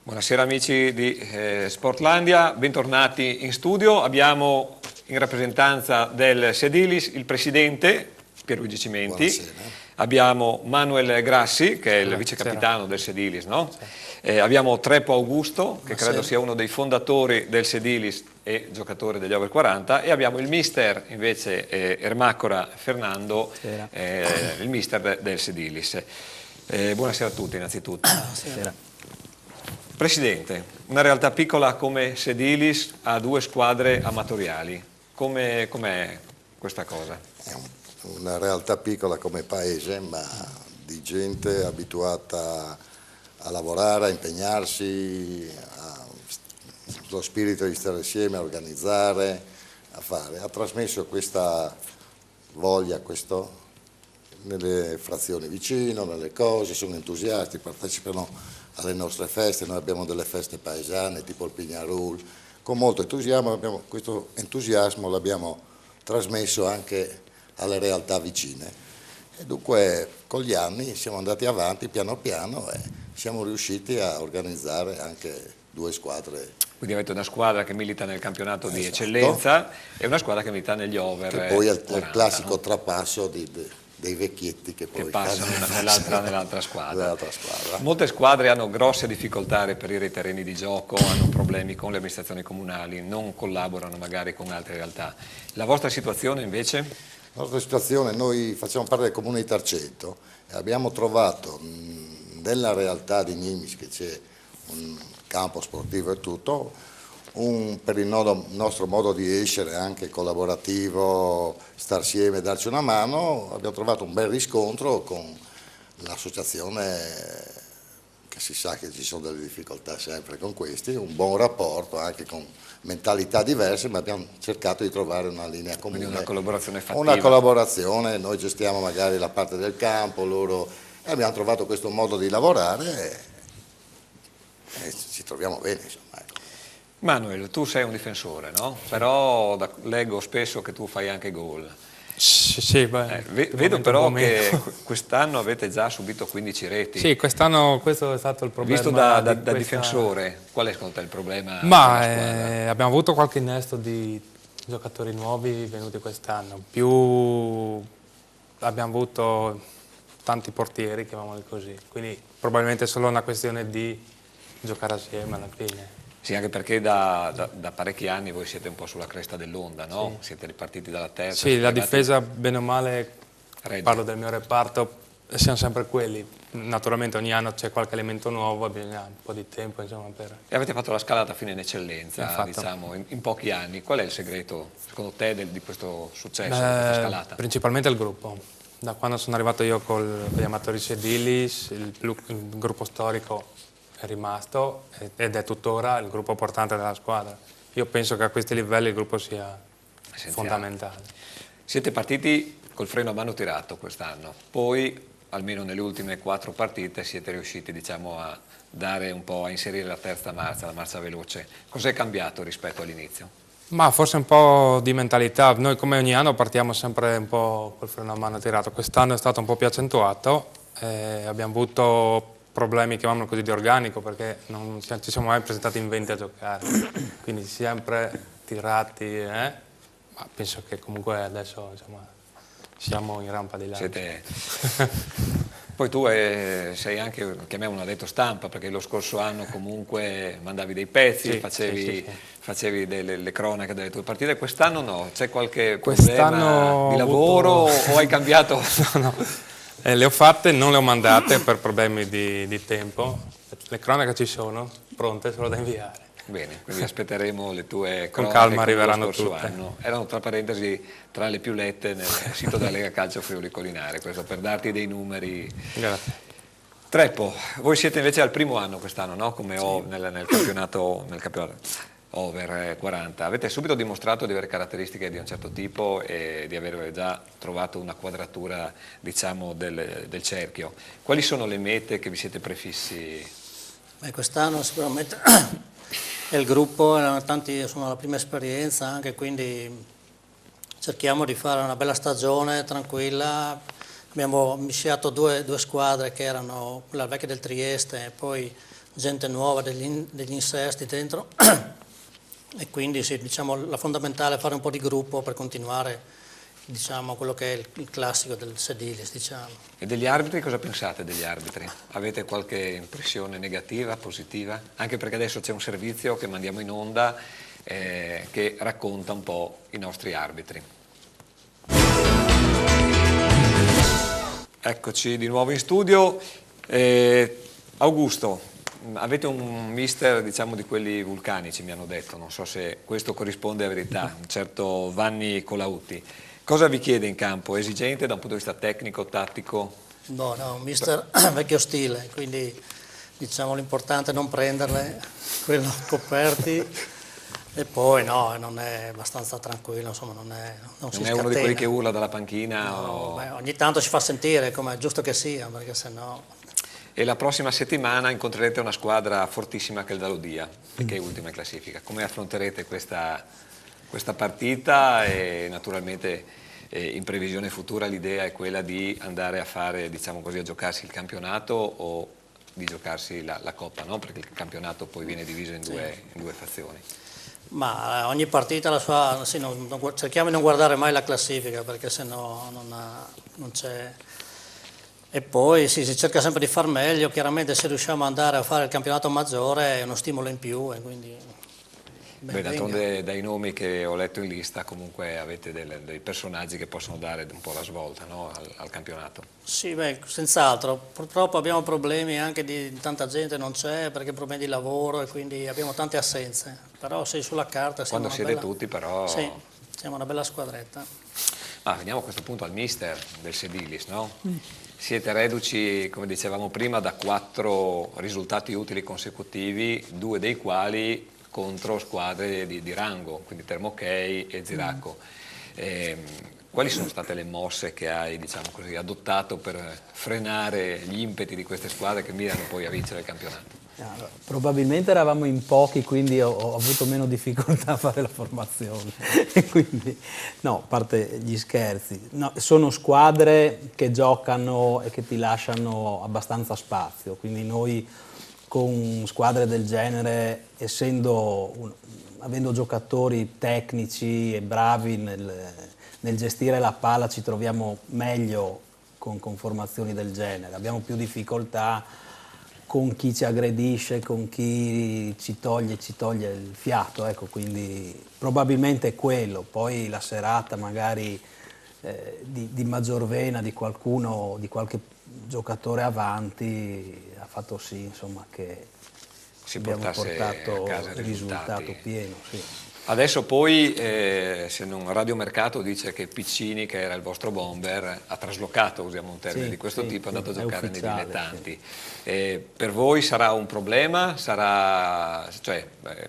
Buonasera amici di Sportlandia, bentornati in studio. Abbiamo in rappresentanza del Sedilis il presidente Pierluigi Cimenti. Buonasera. Abbiamo Manuel Grassi, che è il vice capitano del Sedilis, no? Abbiamo Treppo Augusto, che credo sia uno dei fondatori del Sedilis e giocatore degli Over 40, e abbiamo il mister invece Ermacora Fernando, il mister del Sedilis. Buonasera a tutti innanzitutto. Buonasera. Presidente, una realtà piccola come Sedilis ha due squadre amatoriali, com'è questa cosa? È una realtà piccola come paese, ma di gente abituata a lavorare, a impegnarsi, lo spirito di stare assieme, a organizzare, a fare. Ha trasmesso questa voglia, questo nelle frazioni vicino, nelle cose, sono entusiasti, partecipano alle nostre feste. Noi abbiamo delle feste paesane tipo il Pignarul, con molto entusiasmo. Questo entusiasmo l'abbiamo trasmesso anche alle realtà vicine e dunque con gli anni siamo andati avanti piano piano e siamo riusciti a organizzare anche due squadre. Quindi avete una squadra che milita nel campionato di eccellenza e una squadra che milita negli over. Che poi è il 40, classico no? trapasso dei vecchietti che poi passano nell'altra squadra. Molte squadre hanno grosse difficoltà a reperire i terreni di gioco, hanno problemi con le amministrazioni comunali, non collaborano magari con altre realtà. La vostra situazione invece? La nostra situazione, noi facciamo parte del comune di Tarcento e abbiamo trovato nella realtà di Nimis, che c'è un campo sportivo e tutto, per il nostro modo di essere anche collaborativo, star assieme e darci una mano, abbiamo trovato un bel riscontro con l'associazione, che si sa che ci sono delle difficoltà sempre con questi, un buon rapporto anche con mentalità diverse, ma abbiamo cercato di trovare una linea comune. Quindi una collaborazione fattiva. Una collaborazione, noi gestiamo magari la parte del campo, loro, e abbiamo trovato questo modo di lavorare e ci troviamo bene, insomma. Ecco. Manuel, tu sei un difensore, no? Però leggo spesso che tu fai anche gol. Sì, vedo però che quest'anno avete già subito 15 reti. Sì, quest'anno questo è stato il problema. Visto da difensore, qual è secondo te il problema? Abbiamo avuto qualche innesto di giocatori nuovi venuti quest'anno, più abbiamo avuto tanti portieri, chiamiamoli così, quindi probabilmente è solo una questione di giocare assieme alla fine. Sì, anche perché da parecchi anni voi siete un po' sulla cresta dell'onda, no? Sì. Siete ripartiti dalla terza. Sì, la difesa, bene o male, parlo del mio reparto, siamo sempre quelli. Naturalmente ogni anno c'è qualche elemento nuovo, bisogna un po' di tempo, insomma, per... E avete fatto la scalata fino in eccellenza, diciamo, in pochi anni. Qual è il segreto, secondo te, di questo successo, di questa scalata? Principalmente il gruppo. Da quando sono arrivato io con gli amatori Sedilis, il gruppo storico è rimasto ed è tuttora il gruppo portante della squadra. Io penso che a questi livelli il gruppo sia fondamentale. Siete partiti col freno a mano tirato quest'anno, poi almeno nelle ultime 4 partite siete riusciti, diciamo, a dare un po', a inserire la terza marcia, la marcia veloce. Cos'è cambiato rispetto all'inizio? Ma forse un po' di mentalità. Noi come ogni anno partiamo sempre un po' col freno a mano tirato. Quest'anno è stato un po' più accentuato, abbiamo avuto problemi, chiamiamolo così, di organico, perché non ci siamo mai presentati in 20 a giocare, quindi sempre tirati, ma penso che comunque adesso, insomma, siamo in rampa di lancio. Poi tu sei anche, chiamiamolo, un addetto stampa, perché lo scorso anno comunque mandavi dei pezzi, facevi le cronache delle tue partite. Quest'anno no? C'è qualche problema di lavoro o hai cambiato? No. Le ho fatte, non le ho mandate per problemi di tempo. Le cronache ci sono, pronte, solo da inviare. Bene, quindi aspetteremo le tue cronache. Con calma arriveranno tutte. Anno. Erano, tra parentesi, tra le più lette nel sito della Lega Calcio Friuli Collinare, questo per darti dei numeri. Grazie. Treppo, voi siete invece al primo anno quest'anno, no? Come nel campionato over 40. Avete subito dimostrato di avere caratteristiche di un certo tipo e di aver già trovato una quadratura, diciamo, del cerchio. Quali sono le mete che vi siete prefissi? Quest'anno sicuramente il gruppo, tanti sono la prima esperienza anche, quindi cerchiamo di fare una bella stagione tranquilla, abbiamo mischiato due squadre che erano quella vecchia del Trieste e poi gente nuova degli insesti dentro e quindi sì, diciamo, la fondamentale è fare un po' di gruppo per continuare, diciamo, quello che è il classico del Sedilis, diciamo. E degli arbitri cosa pensate degli arbitri? Avete qualche impressione negativa, positiva? Anche perché adesso c'è un servizio che mandiamo in onda che racconta un po' i nostri arbitri. Eccoci di nuovo in studio. Augusto, avete un mister, diciamo, di quelli vulcanici, mi hanno detto, non so se questo corrisponde a verità, un certo Vanni Colautti. Cosa vi chiede in campo? Esigente da un punto di vista tecnico, tattico? No, un mister vecchio stile, quindi diciamo l'importante è non prenderle, quello coperti. E poi no, non è abbastanza tranquillo, insomma, non si Non è scatena. uno di quelli che urla dalla panchina? No, beh, ogni tanto si fa sentire, come è giusto che sia, perché sennò... E la prossima settimana incontrerete una squadra fortissima che è il Dalodia, che è ultima in classifica. Come affronterete questa partita? E naturalmente in previsione futura l'idea è quella di andare a fare, diciamo così, a giocarsi il campionato o di giocarsi la Coppa, no? Perché il campionato poi viene diviso in due fazioni. Ma ogni partita ha la sua... Sì, cerchiamo di non guardare mai la classifica, perché sennò non c'è... E poi sì, si cerca sempre di far meglio, chiaramente se riusciamo ad andare a fare il campionato maggiore è uno stimolo in più e quindi... Beh, d'altronde dai nomi che ho letto in lista comunque avete dei personaggi che possono dare un po' la svolta, no? al campionato. Sì, beh, senz'altro. Purtroppo abbiamo problemi anche di tanta gente non c'è perché problemi di lavoro e quindi abbiamo tante assenze. Però sì, sulla carta siamo Quando siete tutti però... Sì, siamo una bella squadretta. Veniamo a questo punto al mister del Sedilis, no? Siete reduci, come dicevamo prima, da 4 risultati utili consecutivi, 2 dei quali contro squadre di rango, quindi Termokei e Ziraco. Quali sono state le mosse che hai, diciamo così, adottato per frenare gli impeti di queste squadre che mirano poi a vincere il campionato? Allora, probabilmente eravamo in pochi, quindi ho avuto meno difficoltà a fare la formazione. E quindi, no, a parte gli scherzi, no, sono squadre che giocano e che ti lasciano abbastanza spazio, quindi noi con squadre del genere, avendo giocatori tecnici e bravi nel gestire la palla, ci troviamo meglio con formazioni del genere. Abbiamo più difficoltà con chi ci aggredisce, con chi ci toglie il fiato, ecco, quindi probabilmente è quello. Poi la serata magari di maggior vena di qualche giocatore avanti ha fatto sì, insomma, che Si abbiamo portasse portato a casa il risultato risultati. pieno. Sì. Adesso poi, se non Radio Mercato dice che Piccini, che era il vostro bomber, ha traslocato, usiamo un termine di questo tipo, è andato a giocare nei dilettanti. Sì. Per voi sarà un problema?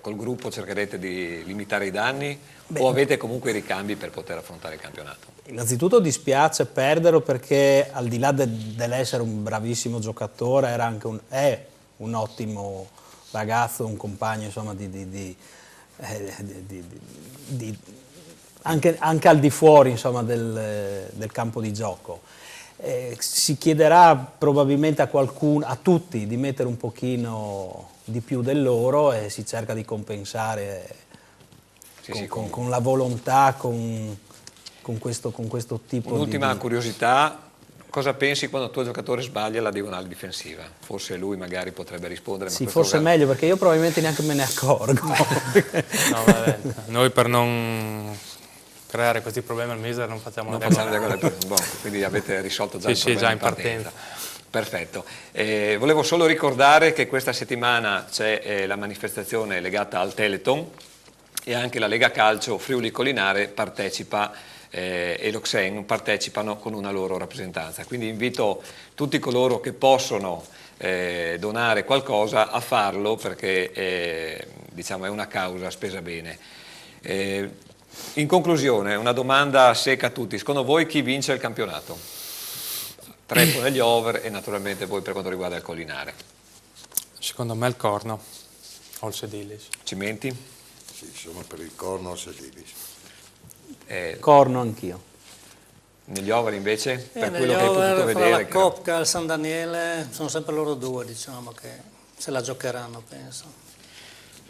Col gruppo cercherete di limitare i danni? O avete comunque i ricambi per poter affrontare il campionato? Innanzitutto dispiace perderlo perché al di là dell'essere un bravissimo giocatore era anche è un ottimo ragazzo, un compagno, insomma, anche al di fuori, insomma, del campo di gioco. Si chiederà probabilmente a tutti di mettere un pochino di più del loro e si cerca di compensare con la volontà, con questo tipo di... Un'ultima curiosità, cosa pensi quando il tuo giocatore sbaglia la diagonale difensiva? Forse lui magari potrebbe rispondere. Sì, forse è meglio, perché io probabilmente neanche me ne accorgo. No, vabbè. Noi per non creare questi problemi al mister non facciamo la diagonale. Quindi avete risolto già il problema già in partenza. Perfetto. Volevo solo ricordare che questa settimana c'è la manifestazione legata al Teleton e anche la Lega Calcio Friuli Collinare partecipa e l'Oxen partecipano con una loro rappresentanza. Quindi invito tutti coloro che possono donare qualcosa a farlo perché diciamo, è una causa spesa bene. In conclusione, una domanda secca a tutti. Secondo voi chi vince il campionato? Treppo negli over e naturalmente poi per quanto riguarda il Collinare. Secondo me il Corno o il Sedilis. Cimenti? Sì, sono per il Corno Sedilis. Corno anch'io. Negli over invece, per Negli quello che hai over, potuto fra vedere? la Copca e il San Daniele, sono sempre loro due, diciamo, che se la giocheranno, penso.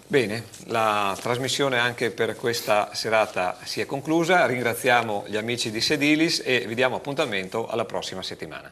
Bene, la trasmissione anche per questa serata si è conclusa, ringraziamo gli amici di Sedilis e vi diamo appuntamento alla prossima settimana.